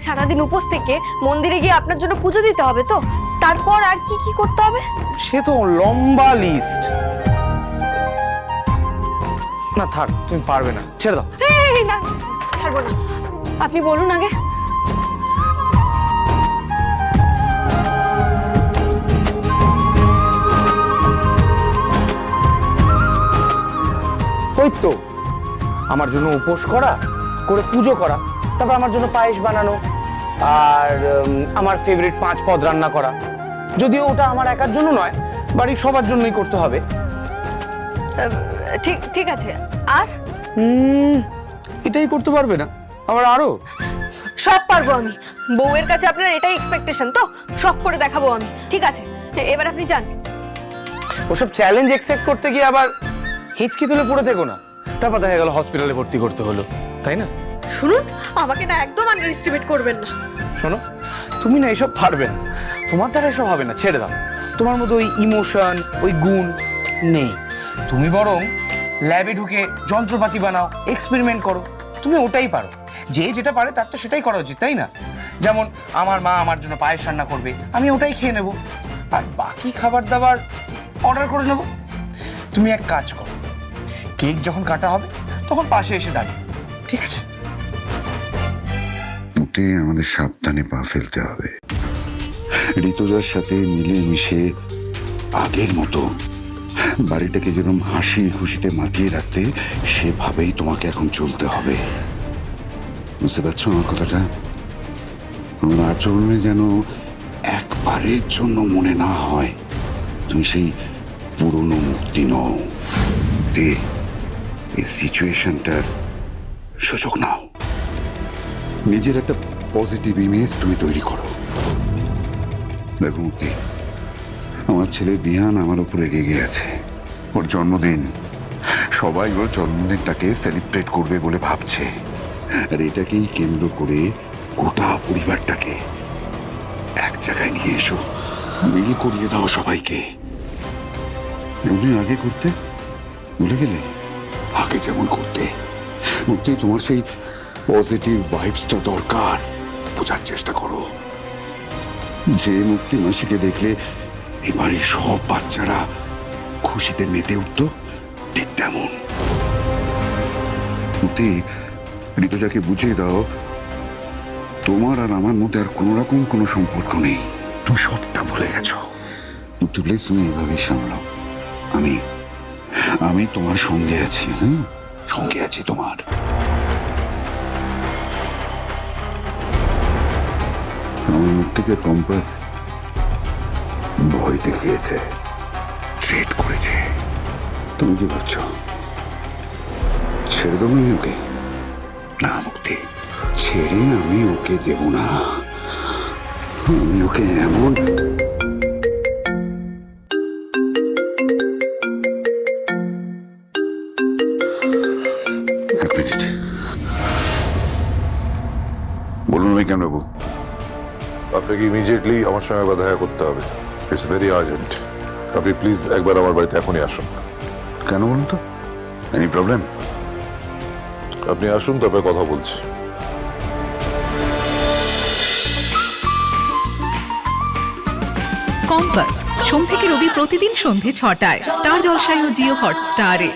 সারাদিন উপোস থেকে মন্দিরে গিয়ে আপনার জন্য পুজো দিতে হবে তো, তারপর আর কি কি করতে হবে? সে তো লম্বা লিস্ট। না থাক, তুমি পারবে না, ছেড়ে দাও। এই না, ছাড়বো না, আপনি বলুন আগে। ওই তো আমার জন্য উপোস করা, করে পুজো করা, তারপর আমার জন্য পায়েস বানানো, আর আমার ফেভারিট 5 পদ রান্না করা। যদিও ওটা আমার একার জন্য নয়, বাড়ির সবার জন্যই করতে হবে। ঠিক ঠিক আছে, আর এটাই করতে পারবে না? আবার আরো? সব পারবো আমি। বউয়ের কাছে আপনার এটাই এক্সপেকটেশন তো, সব করে দেখাবো আমি। ঠিক আছে, এবার আপনি যান। ওসব চ্যালেঞ্জ অ্যাকসেপ্ট করতে গিয়ে আবার হিচকি তুলে পড়ে থেকো না, তারপর দেখা গেল হসপিটালে ভর্তি করতে হলো, তাই না? শুনুন, আমাকে না একদম আন্ডার এস্টিমেট করবেন না। শোনো, তুমি না এসব পারবে না, তোমার দ্বারা এসব হবে না, ছেড়ে দাও। তোমার মতো ওই ইমোশন, ওই গুণ নেই। তুমি বরং ল্যাবে ঢুকে যন্ত্রপাতি বানাও, এক্সপেরিমেন্ট করো, তুমি ওটাই পারো। যে যেটা পারে তার তো সেটাই করা উচিত, তাই না? যেমন আমার মা আমার জন্য পায়েস রান্না করবে, আমি ওটাই খেয়ে নেব, আর বাকি খাবার দাবার অর্ডার করে নেব। তুমি এক কাজ করো, কেক যখন কাটা হবে তখন পাশে এসে দাঁড়িয়ে, ঠিক আছে? ওতে আমাদের সাবধানে পা ফেলতে হবে। ঋতুজার সাথে মিলেমিশে আগের মতো বাড়িটাকে যেরকম হাসি খুশিতে মাতিয়ে রাখতে, সেভাবেই তোমাকে এখন চলতে হবে। বুঝতে পারছো আমার কথাটা? তোমার আচরণে যেন একবারের জন্য মনে না হয় তুমি সেই পুরনো মুক্তি নও। এই সিচুয়েশনটার সুযোগ নাও, নিজের একটা পজিটিভ ইমেজ তুমি তৈরি করো। দেখো মুক্তি, আমার ছেলে বিহান আমার উপরে রেগে আছে। ওর জন্মদিন, সবাই ওর জন্মদিনটাকে সেলিব্রেট করবে বলে ভাবছে, আর এটাকেই কেন্দ্র করে গোটা পরিবারটাকে এক জায়গায় নিয়ে এসো, মিল করিয়ে দাও সবাইকে। এমনি আগে করতে ভুলে গেলে? আগে যেমন করতে। মুক্তি, তোমার সেই পজিটিভ ভাইবসটা দরকার, বোঝার চেষ্টা করো। যে মুক্তি মাসিকে দেখলে এবারে সব বাচ্চারা খুশিতে মেতে উঠতো, ঠিক তেমন। মুক্তি, ঋতুজাকে বুঝিয়ে দাও তোমার আর আমার মধ্যে আর কোনো রকম কোনো সম্পর্ক নেই, তুমি সবটা ভুলে গেছো। মুক্তি প্লিজ, তুমি এভাবেই সামলাও। আমি তোমার সঙ্গে আছি, সঙ্গে আছি তোমার। আমার মুক্তিকে কম্পাস ভয় দেখিয়েছে, থ্রেট করেছে। তুমি কি ভাবছো ছেড়ে দেবো আমি ওকে? না মুক্তি, ছেড়ে আমি ওকে দেব না। আমি ওকে এমন এক মিনিট বলুন, আমি কেন নেবো? আপনাকে ইমিডিয়েটলি আমার সঙ্গে একবার দেখা করতে হবে। It's very urgent. আপনি প্লিজ একবার আমার বাড়িতে এখনই আসুন। কেন বলুন তো? Any problem? আপনি আসুন, তবে কথা বলছি। কম্পাস সোম থেকে রবি প্রতিদিন সন্ধে 6টায় স্টার জলসায় ও জিও হটস্টারে।